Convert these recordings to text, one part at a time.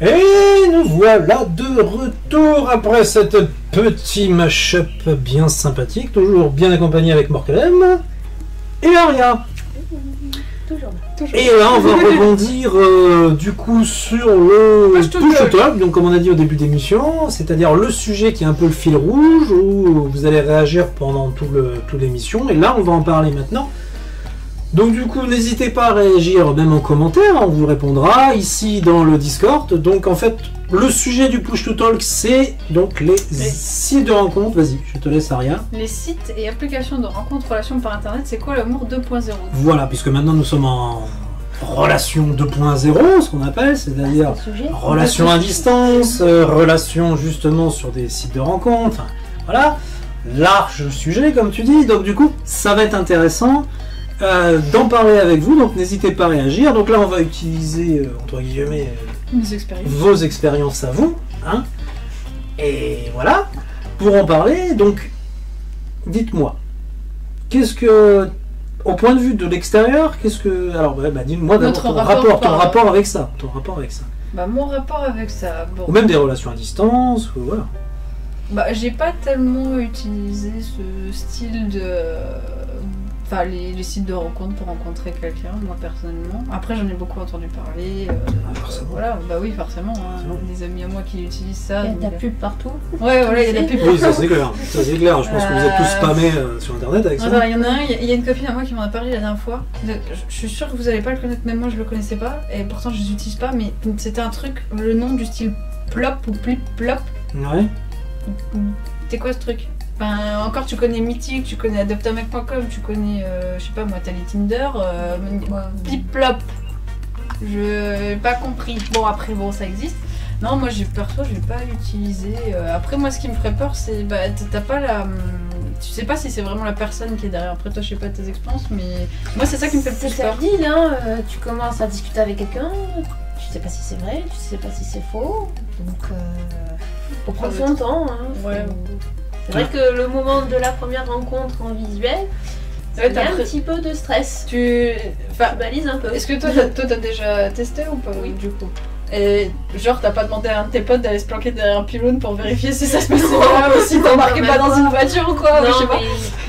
Et nous voilà de retour après cette petit mash-up bien sympathique, toujours bien accompagné avec Morkalem et Aria. Toujours. Et là on va rebondir du coup sur le push talk, donc comme on a dit au début d'émission, c'est-à-dire le sujet qui est un peu le fil rouge où vous allez réagir pendant toute l'émission, et là on va en parler maintenant. Donc du coup, n'hésitez pas à réagir même en commentaire, on vous répondra ici dans le Discord. Donc en fait, le sujet du Push to Talk, c'est donc les sites de rencontres. Vas-y, je te laisse Aria. Les sites et applications de rencontres, relations par internet, c'est quoi l'amour 2.0 ? Voilà, puisque maintenant nous sommes en relation 2.0, ce qu'on appelle, c'est-à-dire relation à distance, relation justement sur des sites de rencontres, voilà, large sujet comme tu dis, donc du coup, ça va être intéressant. D'en parler avec vous, donc n'hésitez pas à réagir. Donc là on va utiliser entre guillemets vos expériences à vous, hein. Et voilà, pour en parler, donc dites-moi, qu'est-ce que, au point de vue de l'extérieur, qu'est-ce que, alors dis-moi d'abord ton rapport avec ça, Bah mon rapport avec ça, bon. Ou même des relations à distance, ou voilà. Bah j'ai pas tellement utilisé ce style de... Enfin, les sites de rencontres pour rencontrer quelqu'un, moi personnellement. Après, j'en ai beaucoup entendu parler. Voilà, bah oui, forcément. Hein, des amis à moi qui utilisent ça. Il y a de la pub partout. Ouais, voilà, il y a de la pub partout. Oui, ça c'est clair. Ça c'est clair. Je pense que vous êtes tous spammés sur internet avec ça. Alors, il y en a un, il y a une copine à moi qui m'en a parlé la dernière fois. Je suis sûre que vous allez pas le connaître, même moi je le connaissais pas. Et pourtant, je les utilise pas. Mais c'était un truc, le nom du style Plop ou Plip Plop. Ouais. C'est quoi ce truc? Enfin, encore tu connais Mythique, tu connais adoptamec.com, tu connais, je sais pas moi, t'as les Tinder, Plip-plop. Je n'ai pas compris. Bon, après, bon, ça existe. Non, moi, perso, je l'ai pas utilisé. Après, moi, ce qui me ferait peur, c'est, bah, t'as pas la... Tu sais pas si c'est vraiment la personne qui est derrière. Après, toi, je sais pas tes expériences, mais moi, c'est ça qui me fait le plus peur. C'est hein, tu commences à discuter avec quelqu'un, tu sais pas si c'est vrai, tu sais pas si c'est faux, donc faut prendre son temps. Hein, ouais. C'est vrai que le moment de la première rencontre en visuel, il y a un petit peu de stress. Tu balises un peu. Est-ce que toi, t'as déjà testé ou pas? Oui, du coup. Et genre, t'as pas demandé à un de tes potes d'aller se planquer derrière un pylône pour vérifier si ça se passait bien ou si t'embarquais pas dans une voiture ou quoi? Non, je sais pas.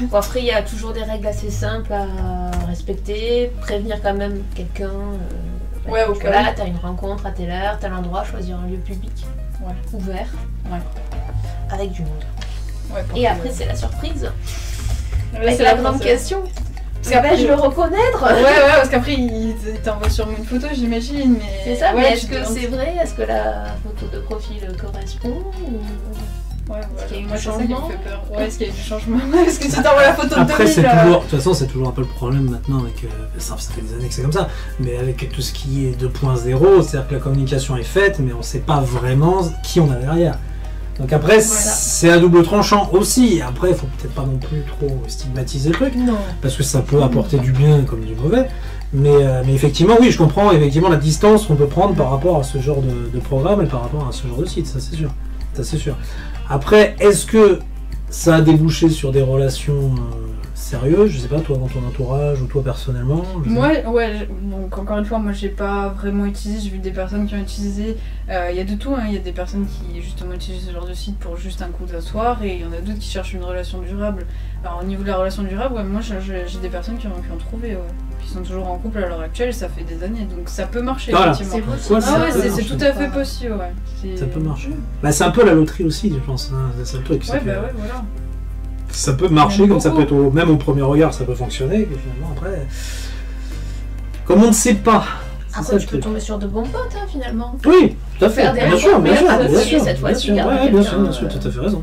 Mais bon, après, il y a toujours des règles assez simples à respecter. Prévenir quand même quelqu'un. Ouais, ok. Voilà, t'as une rencontre à telle heure, tel endroit, choisir un lieu public, ouvert, avec du monde. Ouais, et après, c'est la surprise. C'est la grande question. Parce qu'après, je le reconnaître. Ouais, parce qu'après, il t'envoie sur une photo, j'imagine. Mais... C'est ça, mais est-ce que c'est vrai? Est-ce que la photo de profil correspond ou... Est-ce qu'il y a eu du changement? Est-ce qu'il y a eu du changement? Est-ce que tu t'envoies la photo de Après, 2000 de toute façon, c'est toujours un peu le problème maintenant avec. Ça fait des années que c'est comme ça, mais avec tout ce qui est 2.0, c'est-à-dire que la communication est faite, mais on ne sait pas vraiment qui on a derrière. Donc après, c'est à double tranchant aussi. Après, il faut peut-être pas non plus trop stigmatiser le truc, parce que ça peut apporter du bien comme du mauvais. Mais effectivement, oui, je comprends effectivement la distance qu'on peut prendre par rapport à ce genre de programme et par rapport à ce genre de site, ça c'est sûr. Ça c'est sûr. Après, est-ce que ça a débouché sur des relations sérieuses? Je sais pas, toi dans ton entourage ou toi personnellement? Moi, donc encore une fois, moi j'ai pas vraiment utilisé, j'ai vu des personnes qui ont utilisé, il y a de tout, hein. Il y a des personnes qui justement utilisent ce genre de site pour juste un coup d'asseoir et il y en a d'autres qui cherchent une relation durable. Alors au niveau de la relation durable, moi j'ai des personnes qui ont trouvé, qui sont toujours en couple à l'heure actuelle, ça fait des années, donc ça peut marcher effectivement. C'est tout à fait possible, Ça peut marcher. Bah, c'est un peu la loterie aussi, je pense, hein. C'est ça le truc. Voilà. Ça peut marcher, comme ça peut être même au premier regard, ça peut fonctionner, et finalement après, comme on ne sait pas. Après, tu peux tomber sur de bons potes, hein, finalement. Oui, tout à fait. Bien sûr, bien sûr. Cette fois-ci, bien sûr, tout à fait raison.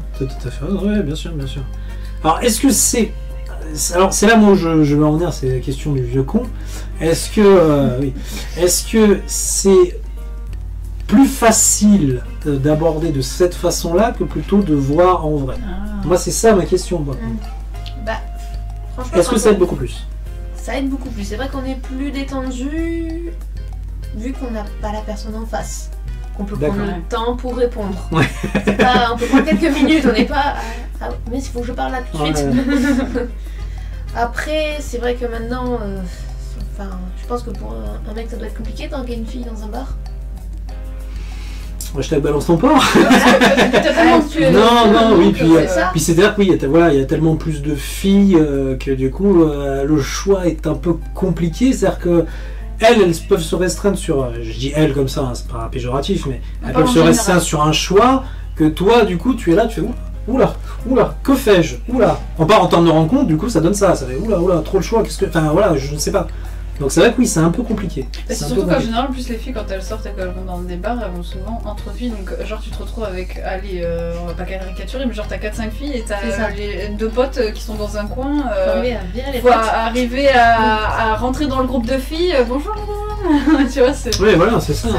Ouais, bien sûr. Alors, est-ce que c'est... Alors, c'est là où je veux en venir, c'est la question du vieux con. Est-ce que c'est plus facile d'aborder de cette façon-là que plutôt de voir en vrai? Moi, c'est ça ma question. Bah, franchement, est-ce que ça aide beaucoup plus? Ça aide beaucoup plus. C'est vrai qu'on est plus détendu vu qu'on n'a pas la personne en face. Qu'on peut prendre le temps pour répondre. Ouais. On peut prendre quelques minutes, on n'est pas... Ah, mais il faut que je parle là tout de suite. Après, c'est vrai que maintenant... je pense que pour un mec, ça doit être compliqué de draguer une fille dans un bar. Moi, je balance ton porc. Non, oui, puis c'est-à-dire que oui, il y a tellement plus de filles que du coup, le choix est un peu compliqué. C'est-à-dire que elles peuvent se restreindre sur, je dis elles comme ça, hein, c'est pas péjoratif, mais elles peuvent se restreindre sur un choix que toi, du coup, tu es là, tu fais oula, que fais-je, oula. En temps de rencontre, du coup, ça donne ça fait oula, trop le choix, enfin voilà, je ne sais pas. Donc c'est vrai que oui, c'est un peu compliqué. C'est surtout qu'en général, en plus les filles, quand elles sortent et qu'elles vont dans des bars, elles vont souvent entre filles. Donc genre tu te retrouves avec, allez, on va pas caricaturer, mais genre t'as 4-5 filles et t'as les 2 potes qui sont dans un coin. Faut arriver à rentrer dans le groupe de filles. Bonjour madame. Tu vois, c'est... Oui, voilà, c'est ça.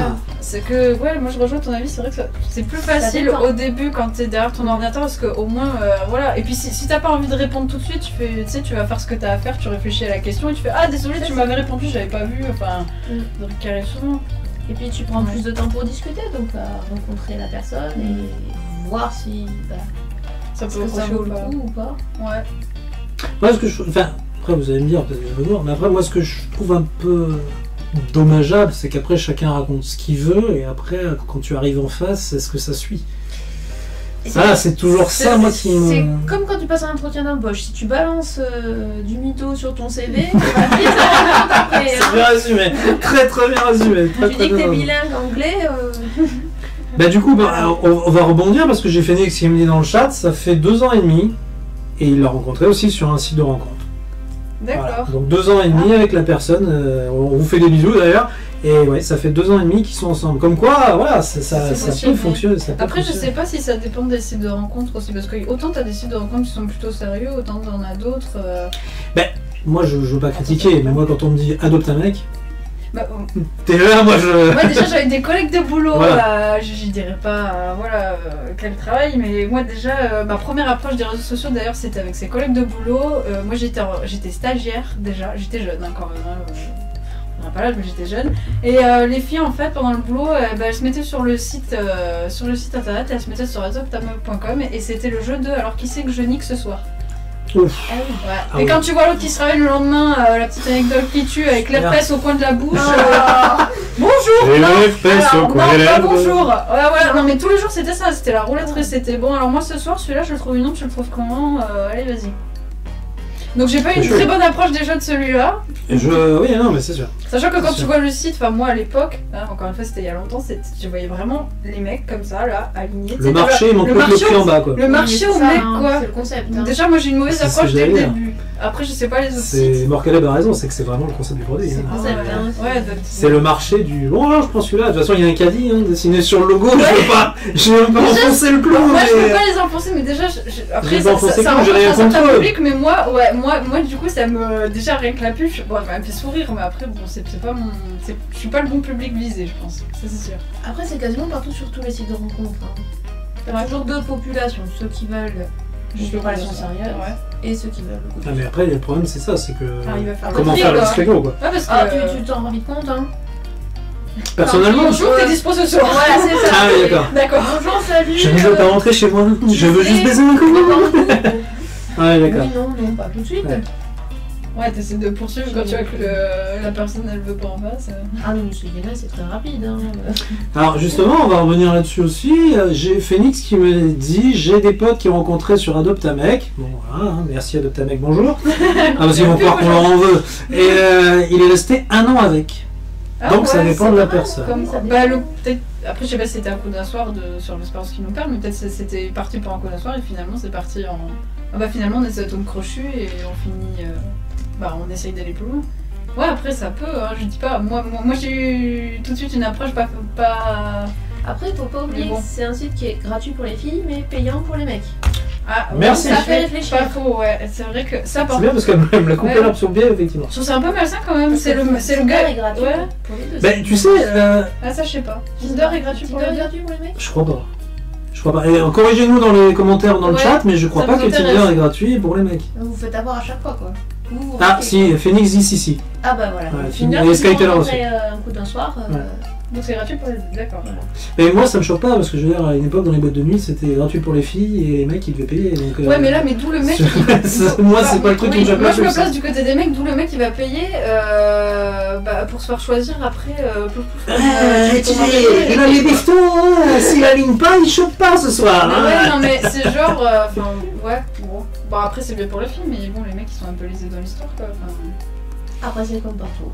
C'est que, ouais, moi je rejoins ton avis, c'est vrai que c'est plus facile au début quand t'es derrière ton ordinateur parce qu'au moins, voilà. Et puis si t'as pas envie de répondre tout de suite, tu vas faire ce que t'as à faire, tu réfléchis à la question et tu fais ah désolé, tu m'avais répondu, j'avais pas vu, enfin, donc qui arrive souvent. Et puis tu prends plus de temps pour discuter, donc à rencontrer la personne et voir si ça peut vaut le coup ou pas. Ouais. Moi, après vous allez me dire, peut-être que je me noie, mais après moi ce que je trouve un peu dommageable, c'est qu'après chacun raconte ce qu'il veut et après quand tu arrives en face, est-ce que ça suit? Ça, c'est toujours ça, moi qui me... C'est comme quand tu passes un entretien d'embauche, si tu balances du mytho sur ton CV, tu vas vite te après. C'est bien résumé, très bien résumé. Tu dis que t'es bilingue anglais. Du coup, on va rebondir parce que j'ai Phoenix qui me dit dans le chat, ça fait 2 ans et demi et il l'a rencontré aussi sur un site de rencontre. D'accord. Voilà. Donc 2 ans et demi avec la personne, on vous fait des bisous d'ailleurs, et ouais, ça fait 2 ans et demi qu'ils sont ensemble. Comme quoi, voilà, ça peut fonctionner. Après, je sais pas si ça dépend des sites de rencontre aussi, parce que autant t'as des sites de rencontre qui sont plutôt sérieux, autant t'en as d'autres. Moi je veux pas critiquer, mais moi quand on me dit adopte un mec, t'es là, moi je... Moi déjà j'avais des collègues de boulot, voilà. Je dirais pas quel travail, mais moi déjà ma première approche des réseaux sociaux d'ailleurs c'était avec ses collègues de boulot. Moi j'étais stagiaire déjà, j'étais jeune quand même, on n'a pas l'âge mais j'étais jeune. Et les filles en fait pendant le boulot elles se mettaient sur le site internet, elles se mettaient sur adoptameuble.com et c'était le jeu de alors qui c'est que je nique ce soir. Ouf. Et quand tu vois l'autre qui se réveille le lendemain, la petite anecdote qui tue avec l'herpès au coin de la bouche. Bonjour. L'herpès au coin de la bouche. Bonjour. Voilà. Non mais tous les jours c'était ça, c'était la roulette russe, c'était bon. Alors moi ce soir celui-là je le trouve tu le trouves comment allez vas-y. Donc j'ai pas eu une très bonne approche déjà de celui-là. Oui, non, mais c'est sûr. Sachant que quand tu vois le site, enfin moi à l'époque, encore une fois c'était il y a longtemps, je voyais vraiment les mecs comme ça là, alignés. Le marché, il manque le prix en bas quoi. Le marché au mec quoi. C'est le concept. Déjà moi j'ai une mauvaise approche dès le début. Après je sais pas les autres sites. Morcaleb a raison, c'est que c'est vraiment le concept du produit. C'est le marché du... Bon alors je prends celui-là, de toute façon il y a un caddie dessiné sur le logo, je vais pas enfoncer le clou. Moi je peux pas les enfoncer mais déjà après ça rencontre un certain public mais moi du coup ça me... Déjà rien que la pub, ça me fait sourire mais après bon c'est pas mon... Je suis pas le bon public visé je pense, ça c'est sûr. Après c'est quasiment partout sur tous les sites de rencontres. T'as toujours 2 populations, ceux qui veulent juste une relation sérieuse et ceux qui veulent le coup. Mais après le problème c'est ça, c'est que... Comment faire le discrégo quoi. Tu t'en rends vite compte Personnellement, bonjour, t'es dispo ce soir. Voilà, c'est ça. Ah oui, d'accord. Bonjour, salut. Je ne veux pas rentrer chez moi, je veux juste baiser un coup. Ouais, d'accord. Oui, non, pas tout de suite. Ouais, t'essaies de poursuivre quand tu vois que la personne elle veut pas en face. Ah non, c'est très rapide. Alors justement, on va revenir là-dessus aussi. J'ai Phoenix qui me dit j'ai des potes qui ont rencontré sur Adopte un mec. Bon voilà, merci Adopte un mec, bonjour. Parce qu'ils vont croire qu'on leur en veut. Et il est resté 1 an avec. Donc ça dépend de la personne. Peut-être, après je sais pas si c'était un coup d'un soir sur l'expérience qui nous parle, mais peut-être c'était parti pour un coup d'un soir et finalement c'est parti en... finalement on essaie d'atome crochu et on finit... on essaye d'aller plus loin. Ouais après ça peut, je dis pas, moi j'ai eu tout de suite une approche pas... Après faut pas oublier que c'est un site qui est gratuit pour les filles mais payant pour les mecs. Ah, merci. Ça fait réfléchir. Pas faux, ouais. C'est vrai que ça c'est bien parce qu'elle me l'a coupé l'herbe sur le pied, effectivement. Je trouve c'est un peu malsain quand même. C'est le gars est gratuit pour les deux. Tu sais. Ah, ça je sais pas. Tinder est gratuit pour les mecs. Je crois pas. Et corrigez-nous dans les commentaires dans le chat, mais je crois pas que Tinder est gratuit pour les mecs. Vous faites avoir à chaque fois quoi. Si, Phoenix dit si. Ah bah voilà. Et Sky Taylor aussi. Un coup d'un soir. Donc c'est gratuit pour les... D'accord. Mais moi ça me choque pas parce que je veux dire à une époque dans les boîtes de nuit c'était gratuit pour les filles et les mecs ils devaient payer donc, ouais mais là mais d'où le mec moi c'est pas le truc qui me choque. Moi je me place du côté des mecs d'où le mec il va payer pour se faire choisir après les bifetons s'il aligne pas il chope pas ce soir hein. Ouais non mais c'est genre ouais bon après c'est bien pour les filles mais bon les mecs ils sont un peu lésés dans l'histoire quoi après c'est comme partout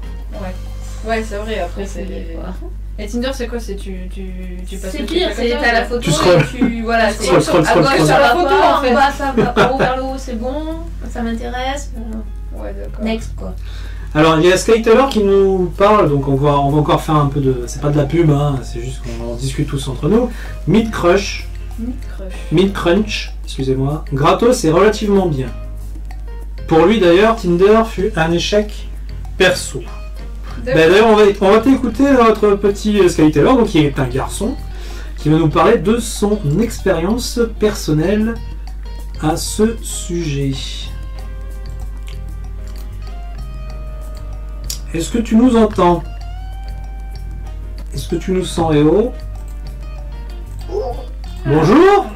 ouais c'est vrai après c'est et Tinder c'est quoi? C'est tu passes. C'est pire, c'est t'as la photo et tu voilà, c'est à gauche sur la photo en fait. En bas ça va en haut vers le haut, c'est bon, ça m'intéresse. Ouais d'accord. Next quoi. Alors il y a Sky Taylor qui nous parle, donc on va encore faire un peu de. C'est pas de la pub, hein, c'est juste qu'on en discute tous entre nous. Meat Crunch, excusez-moi. Gratos est relativement bien. Pour lui d'ailleurs, Tinder fut un échec perso. D'ailleurs, on va t'écouter notre petit Sky Taylor, donc qui est un garçon, qui va nous parler de son expérience personnelle à ce sujet. Est-ce que tu nous entends? Est-ce que tu nous sens, Eo? Bonjour.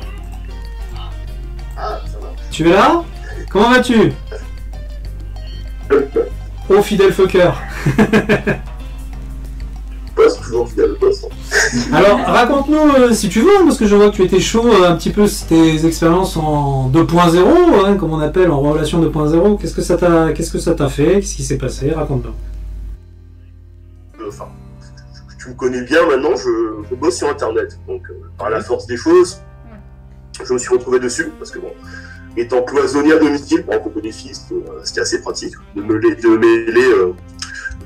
Tu es là? Comment vas-tu? Oh, fidèle fucker. Pas toujours fidèle, pas. Alors, raconte-nous, si tu veux, parce que je vois que tu étais chaud un petit peu tes expériences en 2.0, hein, comme on appelle, en relation 2.0. Qu'est-ce que ça t'a fait? Qu'est-ce qui s'est passé? Raconte-nous. Enfin, tu me connais bien maintenant, je bosse sur Internet. Donc, par la force des choses, je me suis retrouvé dessus, parce que bon... Étant cloisonnier à domicile, pour rencontrer des filles, c'était assez pratique de mêler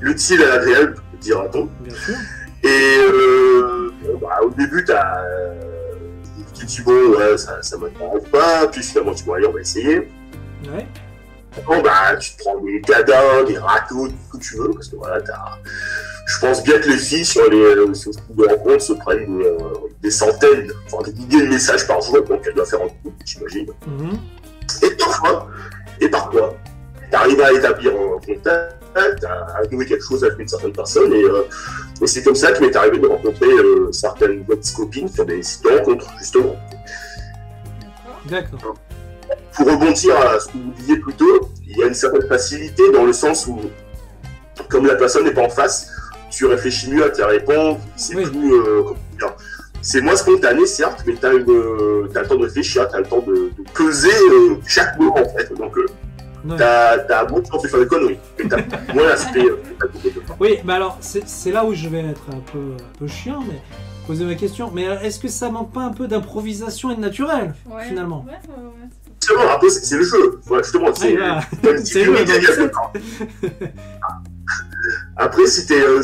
l'utile à l'agréable, dira-t-on. Bien sûr. Et au début, tu te dis bon, ouais, ça m'intéresse pas, puis finalement tu dis bon, allez, on va essayer. Ouais. Bon, tu te prends des gadins, des râteaux, tout ce que tu veux, parce que voilà, je pense bien que les filles sur les sites de rencontres se prennent des centaines, enfin des milliers de messages par jour, donc elles doivent faire un coup, j'imagine. Et parfois, tu arrives à établir un contact, à nouer quelque chose avec une certaine personne, et c'est comme ça qu'il m'est arrivé de rencontrer certaines bonnes copines sur des sites de rencontres, justement. D'accord. Pour rebondir à ce que vous disiez plus tôt, il y a une certaine facilité dans le sens où, comme la personne n'est pas en face, tu réfléchis mieux à te répondre, c'est plus... c'est moins spontané, certes, mais tu as le temps de réfléchir, tu as le temps de peser chaque mot, en fait. Donc, tu as moins de chance de faire des conneries, mais tu as moins l'aspect... oui, mais alors, c'est là où je vais être un peu chiant, mais poser ma question. Mais est-ce que ça manque pas un peu d'improvisation et de naturel, finalement? Justement, après, c'est le jeu. Voilà, justement, c'est le jeu. Après, si t'es un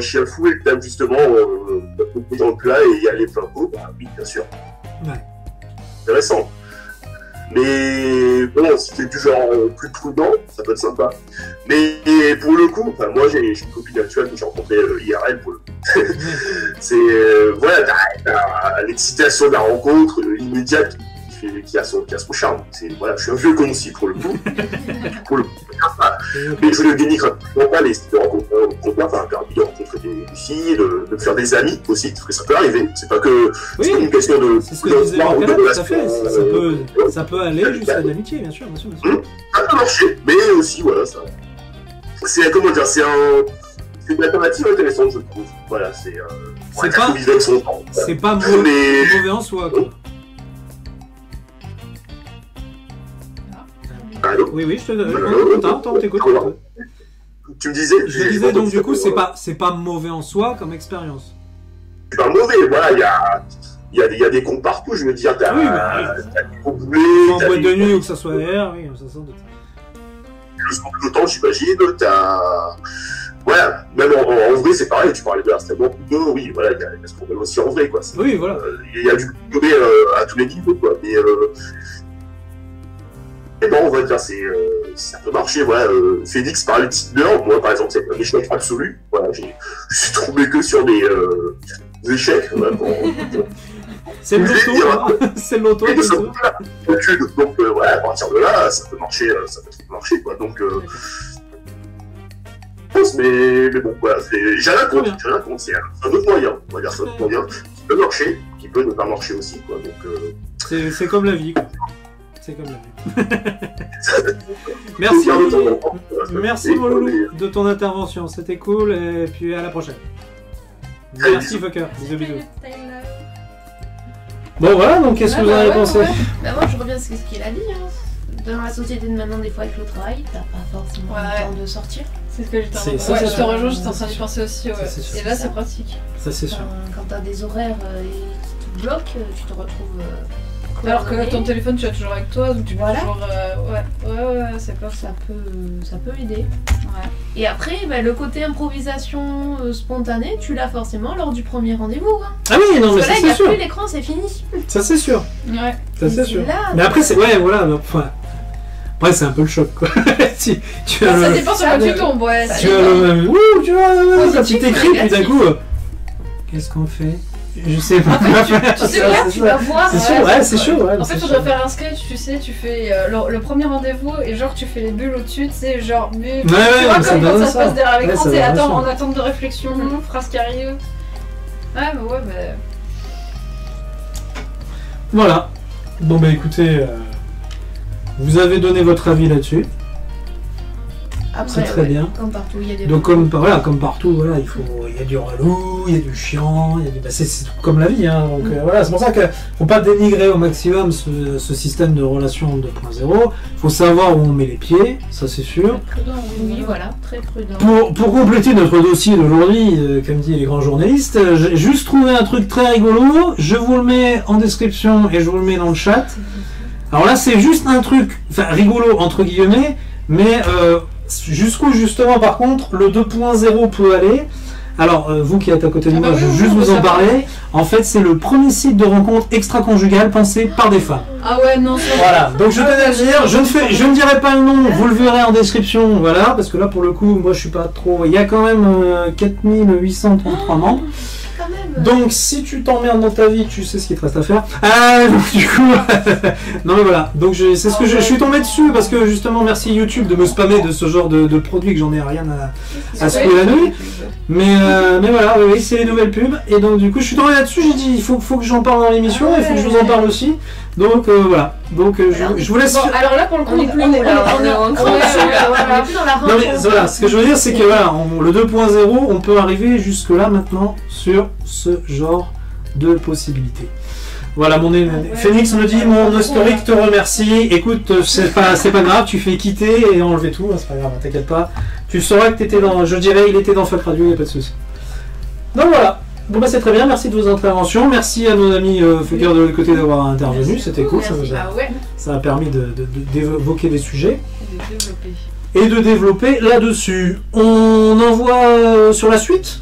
chien fou et que t'aimes justement couper dans le plat et y aller plein pot, oui, bien sûr. Ouais. Intéressant. Mais bon, si t'es du genre plus prudent, ça peut être sympa. Mais pour le coup, moi j'ai une copine actuelle que j'ai rencontrée IRL pour le coup. C'est voilà, t'as l'excitation de la rencontre immédiate qui a son charme. Voilà, je suis un vieux con aussi pour le coup. Mais je ne dénigre pas les sites de rencontres. Ça m'a permis de rencontrer des filles, de faire des amis aussi, parce que ça peut arriver. C'est pas que c'est pas une question de. C'est ce que je disais tout à fait. Ça peut aller jusqu'à de l'amitié, bien sûr. Ça peut marcher, mais aussi, voilà, ça. C'est comment dire, c'est une alternative intéressante, je trouve. Voilà, c'est pas mauvais en soi, quoi. Allô? Oui, je te t'écoute. Tu me disais? Je disais donc du coup, c'est pas mauvais en soi comme expérience. C'est pas mauvais, voilà, il y a des cons partout, je veux dire, t'as des gros boulets, en boîte de nuit ou que ça soit air, oui, ça sent de le son de l'OTAN, j'imagine, voilà, même en vrai, c'est pareil, tu parlais de harcèlement plutôt, oui, voilà, il y a ce problème aussi en vrai, quoi. Oui, voilà. Il y a du boulot à tous les niveaux, quoi, mais bon, on va dire, ça peut marcher, voilà. Félix parlait de Tinder, moi par exemple, c'est un échec absolu. Voilà, je suis tombé que sur des échecs. Voilà, c'est le loto, hein. C'est le loto. Donc, voilà, à partir de là, ça peut marcher, quoi. Donc, pense, mais bon, voilà, j'ai rien contre, c'est un autre moyen, on va dire ça, un autre moyen, qui peut marcher, qui peut ne pas marcher aussi, quoi, donc... C'est comme la vie, quoi. C'est comme la vie. Merci, merci mon loulou de ton intervention, c'était cool, et puis à la prochaine. Merci Fucker, bisous. Bon voilà, donc qu'est-ce que vous en avez pensé? Bah moi je reviens sur ce qu'il a dit, hein. Dans la société de maintenant, des fois avec le travail, t'as pas forcément le temps de sortir. C'est ce que j'étais en train de penser. Je te rejoins, j'étais en train d'y penser aussi. Ouais. Et là, c'est pratique. Ça, c'est sûr. Quand t'as des horaires qui te bloquent, tu te retrouves. Alors que ton téléphone, tu as toujours avec toi, donc tu peux toujours. Ouais, c'est pas ça peut aider. Ouais. Et après, bah, le côté improvisation spontanée, tu l'as forcément lors du premier rendez-vous. Hein. Ah oui, non, mais ça c'est sûr. Parce que là, il n'y a plus l'écran, c'est fini. Ça c'est sûr. Ouais. Ça c'est sûr. Mais après, c'est. Ouais, voilà. Enfin. Après, c'est un peu le choc, quoi. Ça dépend sur quoi tu tombes, ouais. Tu as le. Ouh, tu vois, quand tu t'écris, puis d'un coup. Qu'est-ce qu'on fait? Je sais pas. Tu sais quoi, tu vas voir. C'est sûr, ouais, c'est sûr. En fait, tu dois faire un sketch, tu sais, tu fais le premier rendez-vous et genre tu fais les bulles au-dessus, tu sais, genre. Mais tu vois comme quand ça se passe derrière l'écran, c'est en attente de réflexion, phrase qui arrive. Ouais, bah ouais, bah. Voilà. Bon, bah écoutez, vous avez donné votre avis là-dessus. C'est très bien. Comme partout, il y a des. Donc comme partout, voilà, il y a du relou, il y a du chiant, c'est comme la vie, hein. Donc voilà, c'est pour ça qu'il faut pas dénigrer au maximum ce système de relation 2.0. Il faut savoir où on met les pieds, ça c'est sûr. Très prudent, oui, voilà, très prudent. Pour compléter notre dossier d'aujourd'hui, comme disent les grands journalistes, j'ai juste trouvé un truc très rigolo. Je vous le mets en description et je vous le mets dans le chat. Alors là, c'est juste un truc, enfin rigolo entre guillemets, mais jusqu'où justement par contre le 2.0 peut aller. Alors vous qui êtes à côté de moi, je vais juste vous en parler. En fait, c'est le premier site de rencontre extra-conjugale pensé par des femmes. Ah ouais, non. Voilà, donc je tenais à le dire, je ne dirai pas le nom, vous le verrez en description, voilà, parce que là pour le coup, moi je suis pas trop. Il y a quand même 4833 membres. Donc si tu t'emmerdes dans ta vie, tu sais ce qu'il te reste à faire. Donc, du coup, non mais voilà. Donc c'est ce que je suis tombé dessus parce que justement merci YouTube de me spammer de ce genre de produit que j'en ai rien à secouer la nuit. Mais voilà, oui, c'est les nouvelles pubs. Et donc du coup je suis tombé là-dessus, j'ai dit il faut que j'en parle dans l'émission, il faut que je vous en parle aussi. Donc voilà. Donc je vous laisse. Bon, alors là pour le coup on est plus dans la non mais voilà, ce que je veux dire c'est que voilà, le 2.0, on peut arriver jusque là maintenant sur ce genre de possibilités. Voilà, Phoenix me dit mon historique te remercie. Écoute, c'est pas grave, tu fais quitter et enlever tout, c'est pas grave, t'inquiète pas. Tu sauras que t'étais dans, je dirais, il était dans Fuck Radio, y a pas de souci. Donc voilà. Bon bah c'est très bien, merci de vos interventions, merci à nos amis Fucker de l'autre côté d'avoir intervenu, c'était cool, ça a permis d'évoquer des sujets et de développer là-dessus. On envoie sur la suite,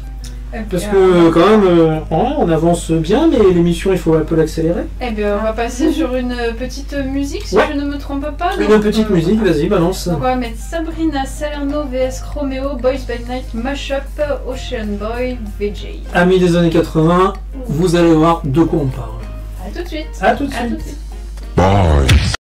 parce que quand même on avance bien, mais l'émission il faut un peu l'accélérer. Eh bien on va passer sur une petite musique si je ne me trompe pas. Une petite musique, vas-y balance. Donc on va mettre Sabrina Salerno vs Chromeo, Boys by Night Mashup, Ocean Boy, VJ. Amis des années 80, vous allez voir de quoi on parle. A tout de suite. A tout de suite. Boys.